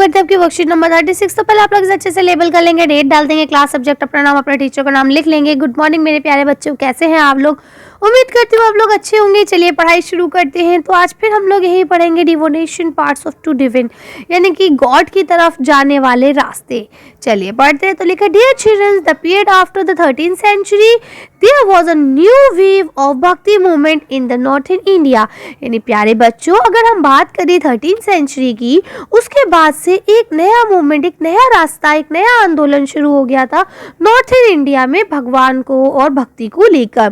करते हैं आपकी वर्कशीट नंबर 36। तो पहले आप लोग इसे अच्छे से लेबल कर लेंगे, डेट डाल देंगे, क्लास सब्जेक्ट, अपना नाम, अपने टीचर का नाम लिख लेंगे। गुड मॉर्निंग मेरे प्यारे बच्चों, कैसे हैं आप लोग? उम्मीद करती हूँ आप लोग अच्छे होंगे। चलिए पढ़ाई शुरू करते हैं। तो आज फिर हम लोग यही पढ़ेंगे डिवोनेशन पार्ट्स ऑफ टू डिविन, यानी कि गॉड की तरफ जाने वाले रास्ते। चलिए पढ़ते हैं। तो लिखा, dear children, the period after the 13th century there was a new wave of bhakti movement in the northern India. यानी प्यारे बच्चों, अगर हम बात करें 13th century की, उसके बाद से एक नया मूवमेंट, एक नया रास्ता, एक नया आंदोलन शुरू हो गया था नॉर्थन इंडिया में भगवान को और भक्ति को लेकर।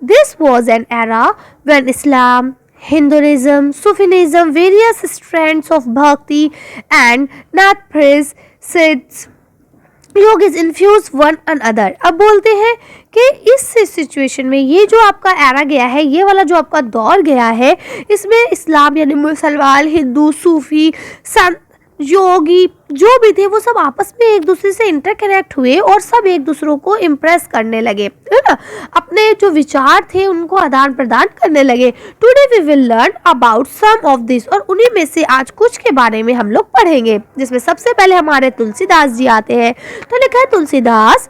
This was an era when Islam, Hinduism, Sufism, various strands of bhakti and Nath Siddhs yogis infuse one another। अब बोलते हैं कि इस सिचुएशन में ये जो आपका एरा गया है, ये वाला जो आपका दौर गया है, इसमें इस्लाम यानी मुसलमान, हिंदू, सूफी, संत, योगी जो भी थे वो सब आपस में एक दूसरे से इंटरकनेक्ट हुए और सब एक दूसरों को इम्प्रेस करने लगे, है ना, अपने जो विचार थे उनको आदान प्रदान करने लगे। Today we will learn about some of this, और उन्हीं में से आज कुछ के बारे में हम लोग पढ़ेंगे, जिसमें सबसे पहले हमारे तुलसीदास जी आते हैं। तो लिखा है, Tulsidas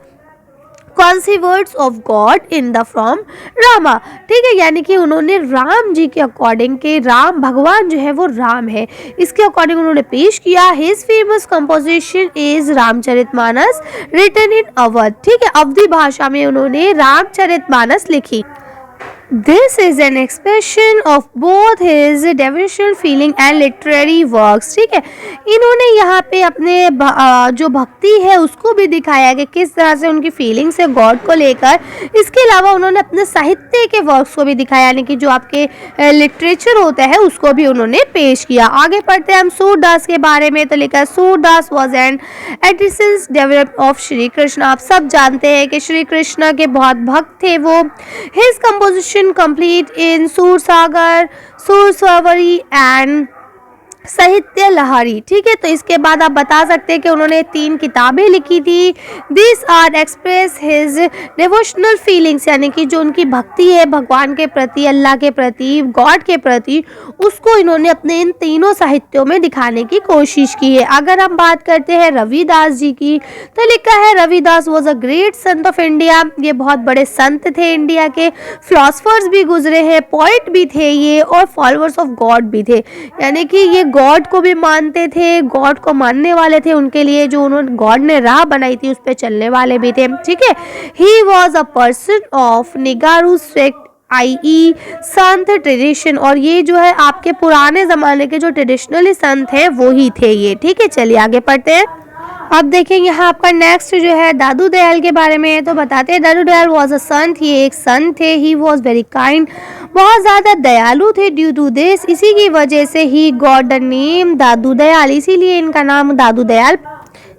conceives of God in the from Rama. ठीक है, यानी कि उन्होंने राम जी के अकॉर्डिंग के, राम भगवान जो है वो राम है, इसके अकॉर्डिंग उन्होंने पेश किया। His famous composition is Ramcharitmanas written in Awadh. ठीक है, अवधी भाषा में उन्होंने रामचरितमानस लिखी। This is an expression of both his devotional feeling and literary works। ठीक है, इन्होंने यहाँ पे अपने जो भक्ति है उसको भी दिखाया कि किस तरह से उनकी फीलिंग्स है गॉड को लेकर। इसके अलावा उन्होंने अपने साहित्य के वर्क्स को भी दिखाया, यानी कि जो आपके लिटरेचर होता है उसको भी उन्होंने पेश किया। आगे पढ़ते हैं हम सूरदास के बारे में। तो लिखा है, Surdas was an additions develop of Shri Krishna. आप सब जानते हैं कि श्री कृष्ण के बहुत भक्त थे वो। His composition complete in Sursagar, Sursawari and साहित्य लहरी। ठीक है, तो इसके बाद आप बता सकते हैं कि उन्होंने 3 किताबें लिखी थी। This are express his devotional feelings, यानी कि जो उनकी भक्ति है भगवान के प्रति, अल्लाह के प्रति, गॉड के प्रति, उसको इन्होंने अपने इन तीनों साहित्यों में दिखाने की कोशिश की है। अगर हम बात करते हैं रविदास जी की, तो लिखा है, Ravidas was a great Sant of India. ये बहुत बड़े संत थे इंडिया के, फिलोसफर्स भी गुजरे हैं, पोइट भी थे ये, और फॉलोअर्स ऑफ गॉड भी थे, यानी कि ये गॉड को भी मानते थे, गॉड को मानने वाले थे, उनके लिए जो उन्होंने गॉड ने राह बनाई थी उस पर चलने वाले भी थे। ठीक है, he was a person of निगारू सेक्ट i.e. संत ट्रेडिशन, और ये जो है आपके पुराने जमाने के जो ट्रेडिशनली संत हैं वो ही थे ये। ठीक है, चलिए आगे पढ़ते हैं। अब देखेंगे यहाँ आपका नेक्स्ट जो है दादू दयाल के बारे में। तो बताते हैं, दादू दयाल वॉज अ संत, ये एक संत थे। ही वॉज वेरी काइंड, बहुत ज़्यादा दयालु थे। ड्यू टू दिस, इसी की वजह से ही गॉट द नेम दादू दयाल, इसीलिए इनका नाम दादू दयाल,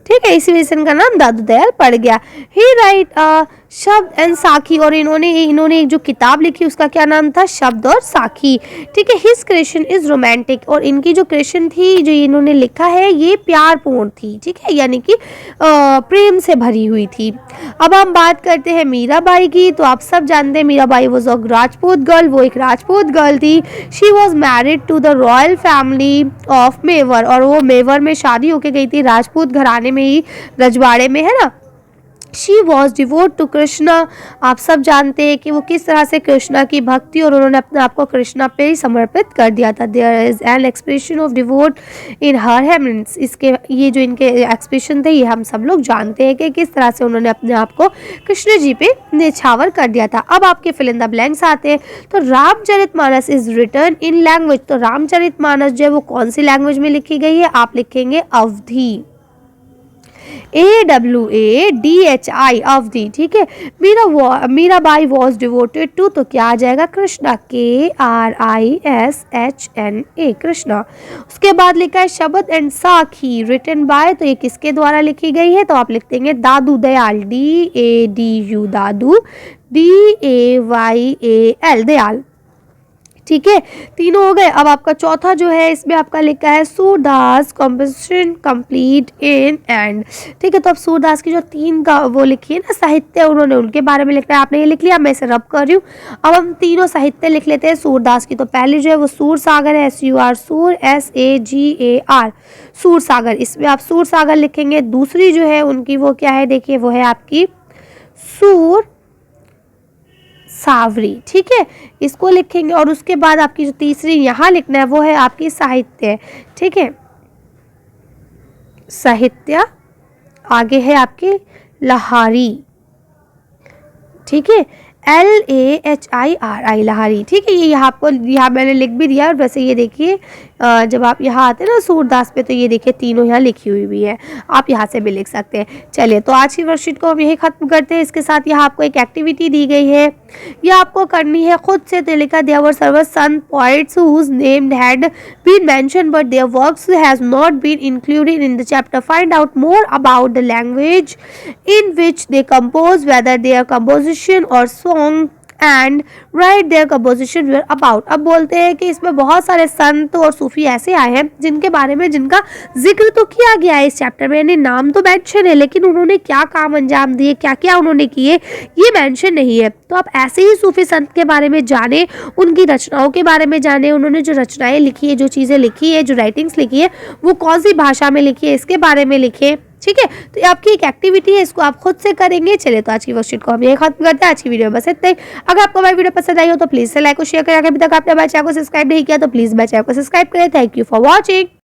ठीक है, इसी वजह से इनका नाम दादू दयाल पड़ गया। ही राइट शब्द एंड साखी, और इन्होंने एक जो किताब लिखी उसका क्या नाम था, शब्द और साखी। ठीक है, हिज क्रिएशन इज रोमांटिक, और इनकी जो क्रिएशन थी जो इन्होंने लिखा है ये प्यारपूर्ण थी। ठीक है, यानी कि प्रेम से भरी हुई थी। अब हम बात करते हैं मीराबाई की। तो आप सब जानते हैं Mirabai was a Rajput girl, वो एक राजपूत गर्ल थी। She was married to the royal family of Mewar, और वो मेवर में शादी होके गई थी, राजपूत घराने में ही, रजवाड़े में, है ना। She was devote to Krishna, आप सब जानते हैं कि वो किस तरह से कृष्णा की भक्ति, और उन्होंने अपने आप को कृष्णा पे ही समर्पित कर दिया था। There is an expression of devote in her hymns, इसके ये जो इनके एक्सप्रेशन थे ये हम सब लोग जानते हैं कि किस तरह से उन्होंने अपने आप को कृष्ण जी पे निछावर कर दिया था। अब आपके फिल इन द ब्लैंक्स आते हैं। तो Ramcharitmanas is written in language, तो रामचरितमानस जो है वो कौन सी लैंग्वेज में लिखी गई है, आप लिखेंगे अवधी, AWADHI, अवधि। ठीक है, मीराबाई वॉज डिवोटेड टू, तो क्या आ जाएगा, कृष्णा, KRISHNA, कृष्णा। उसके बाद लिखा है शब्द एंड साखी रिटन बाय, तो ये किसके द्वारा लिखी गई है, तो आप लिख देंगे दादू दयाल, DADU, दादू, DAYAL, दयाल। ठीक है, तीनों हो गए। अब आपका चौथा जो है इसमें आपका लिखा है Surdas composition complete in and. ठीक है, तो अब सूरदास की जो 3 का वो लिखी है ना साहित्य, उन्होंने उनके बारे में लिखना है। आपने ये लिख लिया, मैं इसे रब कर रही हूँ। अब हम तीनों साहित्य लिख लेते हैं सूरदास की। तो पहली जो है वो सूर सागर है, SUR सूर SAGAR सूर सागर, इसमें आप सूर सागर लिखेंगे। दूसरी जो है उनकी वो क्या है, देखिए वो है आपकी सूर सावरी। ठीक है, इसको लिखेंगे। और उसके बाद आपकी जो तीसरी यहाँ लिखना है वो है आपकी साहित्य। ठीक है, साहित्य, आगे है आपकी लहारी। ठीक है, LAHIRI लहारी। ठीक है, ये यहाँ आपको यहाँ मैंने लिख भी दिया। और वैसे ये देखिए जब आप यहाँ आते हैं ना सूरदास पे, तो ये देखिए तीनों यहाँ लिखी हुई भी है, आप यहाँ से भी लिख सकते हैं। चलिए, तो आज की वर्कशीट को हम यही खत्म करते हैं। इसके साथ यहाँ आपको एक एक्टिविटी दी गई है, ये आपको करनी है खुद से। तो लिखा there were several poets whose name had been mentioned but their works has not been included in the chapter. Find out more about the language in which they compose, whether their composition और song and write their composition were about. अब बोलते हैं कि इसमें बहुत सारे संत और सूफी ऐसे आए हैं जिनके बारे में जिनका जिक्र तो किया गया है इस चैप्टर में, यानी नाम तो मेंशन है, लेकिन उन्होंने क्या काम अंजाम दिए, क्या क्या उन्होंने किए, ये मेंशन नहीं है। तो आप ऐसे ही सूफी संत के बारे में जाने, उनकी रचनाओं के बारे में जाने, उन्होंने जो रचनाएं लिखी है, जो चीज़ें लिखी है, जो राइटिंग्स लिखी है, वो कौन सी भाषा में लिखी है, इसके बारे में लिखे। ठीक है, तो ये आपकी एक एक्टिविटी है, इसको आप खुद से करेंगे। चलिए, तो आज की वर्कशीट को हम यही खत्म करते हैं। आज की वीडियो बस इतना ही। अगर आपको हमारी वीडियो पसंद आई हो तो प्लीज से लाइक और शेयर करें। अगर अभी तक आपने हमारे चैनल को सब्सक्राइब नहीं किया तो प्लीज हमारे चैनल को सब्सक्राइब करें। Thank you for watching.